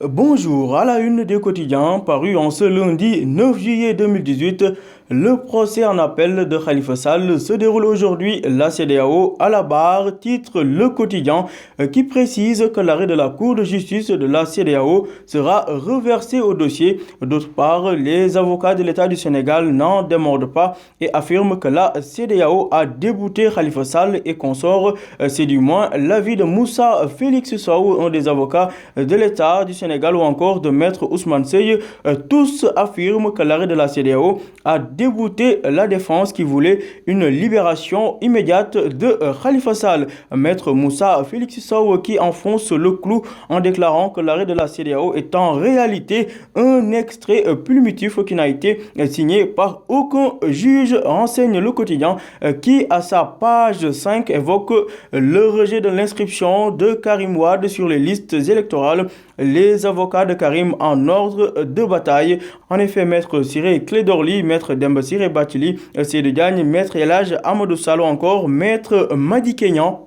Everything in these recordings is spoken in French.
Bonjour, à la une des quotidiens, paru en ce lundi 9 juillet 2018, le procès en appel de Khalifa Sall se déroule aujourd'hui. La CEDEAO à la barre, titre Le Quotidien, qui précise que l'arrêt de la Cour de justice de la CEDEAO sera reversé au dossier. D'autre part, les avocats de l'État du Sénégal n'en démordent pas et affirment que la CEDEAO a débouté Khalifa Sall et consorts. C'est du moins l'avis de Moussa Félix Sow, un des avocats de l'État du Sénégal, ou encore de Maître Ousmane Seye. Tous affirment que l'arrêt de la CEDEAO a débouté la défense qui voulait une libération immédiate de Khalifa Sall. Maître Moussa Félix Sow qui enfonce le clou en déclarant que l'arrêt de la CEDEAO est en réalité un extrait plumitif qui n'a été signé par aucun juge, renseigne Le Quotidien, qui à sa page 5 évoque le rejet de l'inscription de Karim Wade sur les listes électorales. Les avocats de Karim en ordre de bataille. En effet, Maître Ciré Clédorli, Maître Demba Ciré Bathily, Seydou Diagne, Maître El Hadj Amadou Sall, encore Maître Madi Kenya,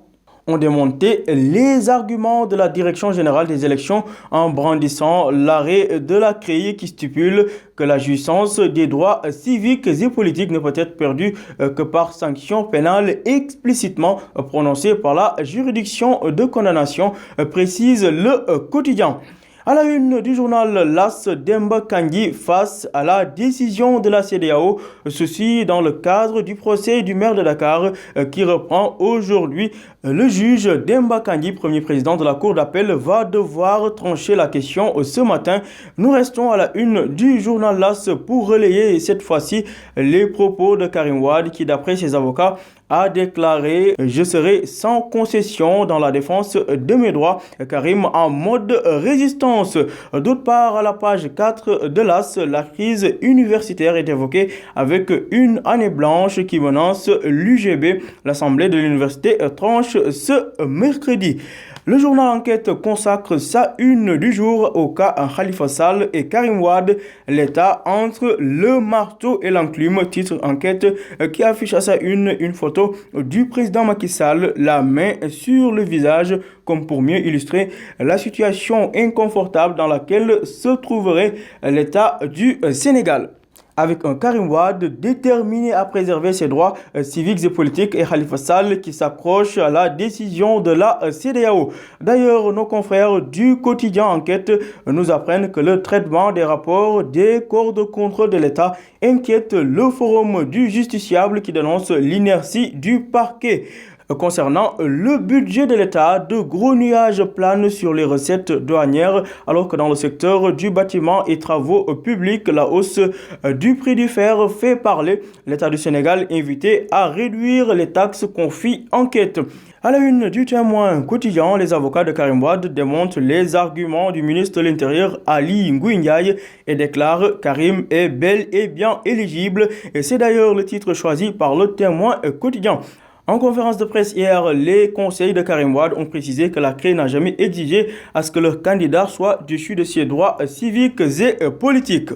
ont démonté les arguments de la Direction générale des élections en brandissant l'arrêt de la CREI qui stipule que la jouissance des droits civiques et politiques ne peut être perdue que par sanction pénale explicitement prononcée par la juridiction de condamnation, précise Le Quotidien. À la une du journal LAS, Demba Kandji face à la décision de la CEDEAO, ceci dans le cadre du procès du maire de Dakar qui reprend aujourd'hui. Le juge Demba Kandji, premier président de la cour d'appel, va devoir trancher la question ce matin. Nous restons à la une du journal LAS pour relayer cette fois-ci les propos de Karim Wade qui, d'après ses avocats, a déclaré « Je serai sans concession dans la défense de mes droits ». Karim en mode résistance. D'autre part, à la page 4 de l'AS, la crise universitaire est évoquée avec une année blanche qui menace l'UGB. L'Assemblée de l'université tranche ce mercredi. Le journal Enquête consacre sa une du jour au cas Khalifa Sall et Karim Wade, l'État entre le marteau et l'enclume. Titre Enquête qui affiche à sa une photo du président Macky Sall, la main sur le visage, comme pour mieux illustrer la situation inconfortable dans laquelle se trouverait l'État du Sénégal, avec un Karim Wade déterminé à préserver ses droits civiques et politiques et Khalifa Sall qui s'accroche à la décision de la CEDEAO. D'ailleurs, nos confrères du quotidien Enquête nous apprennent que le traitement des rapports des corps de contrôle de l'État inquiète le forum du justiciable qui dénonce l'inertie du parquet. Concernant le budget de l'État, de gros nuages planent sur les recettes douanières, alors que dans le secteur du bâtiment et travaux publics, la hausse du prix du fer fait parler. L'État du Sénégal invité à réduire les taxes, confie Enquête. À la une du Témoin quotidien, les avocats de Karim Wade démontent les arguments du ministre de l'Intérieur Ali Ngouille Ndiaye et déclarent Karim est bel et bien éligible. Et c'est d'ailleurs le titre choisi par le Témoin quotidien. En conférence de presse hier, les conseils de Karim Wade ont précisé que la CREI n'a jamais exigé à ce que leur candidat soit déchu de ses droits civiques et politiques.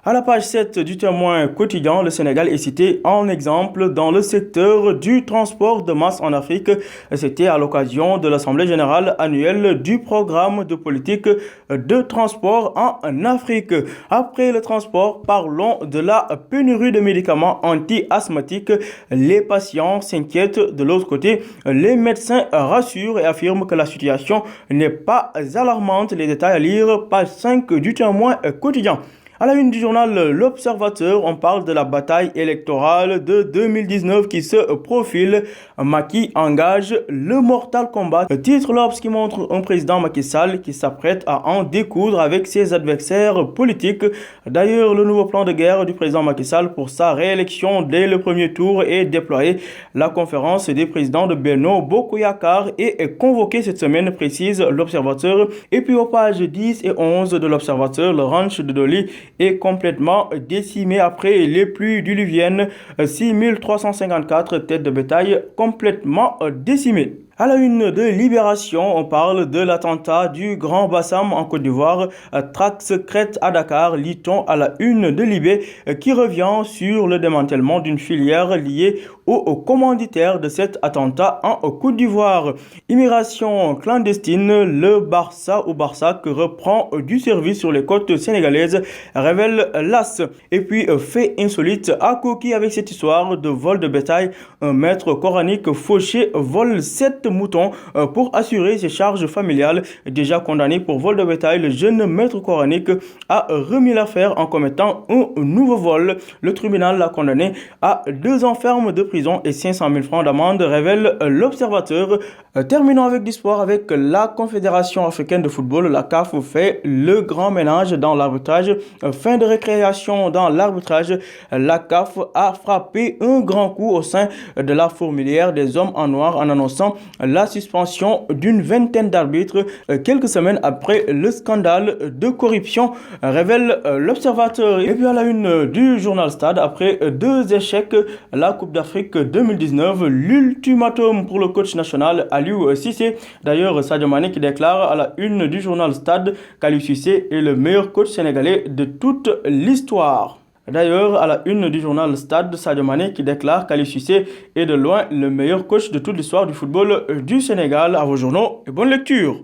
À la page 7 du Témoin quotidien, le Sénégal est cité en exemple dans le secteur du transport de masse en Afrique. C'était à l'occasion de l'Assemblée générale annuelle du programme de politique de transport en Afrique. Après le transport, parlons de la pénurie de médicaments anti-asthmatiques. Les patients s'inquiètent. De l'autre côté, les médecins rassurent et affirment que la situation n'est pas alarmante. Les détails à lire, page 5 du Témoin quotidien. À la une du journal L'Observateur, on parle de la bataille électorale de 2019 qui se profile. Macky engage le Mortal Kombat. Titre l'Obs qui montre un président Macky Sall qui s'apprête à en découdre avec ses adversaires politiques. D'ailleurs, le nouveau plan de guerre du président Macky Sall pour sa réélection dès le premier tour est déployé. La conférence des présidents de Benno Bokk Yakaar est convoquée cette semaine, précise L'Observateur. Et puis aux pages 10 et 11 de L'Observateur, le ranch de Dolly est complètement décimé après les pluies diluviennes. 6354 têtes de bétail complètement décimées. À la une de Libération, on parle de l'attentat du Grand Bassam en Côte d'Ivoire. Traque secrète à Dakar, lit-on à la une de Libé, qui revient sur le démantèlement d'une filière liée au commanditaire de cet attentat en Côte d'Ivoire. Immigration clandestine, le Barça ou Barsac reprend du service sur les côtes sénégalaises, révèle l'AS. Et puis, fait insolite à Koki avec cette histoire de vol de bétail. Un maître coranique fauché vole 7 moutons pour assurer ses charges familiales. Déjà condamné pour vol de bétail, le jeune maître coranique a remis l'affaire en commettant un nouveau vol. Le tribunal l'a condamné à 2 ans ferme de prison et 500 000 francs d'amende, révèle l'Observateur. Terminons avec du sport avec la Confédération africaine de football. La CAF fait le grand ménage dans l'arbitrage. Fin de récréation dans l'arbitrage. La CAF a frappé un grand coup au sein de la fourmilière des hommes en noir en annonçant la suspension d'une vingtaine d'arbitres quelques semaines après le scandale de corruption, révèle l'Observateur. Et puis à la une du journal Stade, après 2 échecs, la Coupe d'Afrique 2019, l'ultimatum pour le coach national Aliou Cissé. D'ailleurs, Sadio Mané qui déclare à la une du journal Stade qu'Aliou Cissé est le meilleur coach sénégalais de toute l'histoire. D'ailleurs, à la une du journal Stade, Sadio Mané qui déclare qu'Aliou Cissé est de loin le meilleur coach de toute l'histoire du football du Sénégal. À vos journaux et bonne lecture.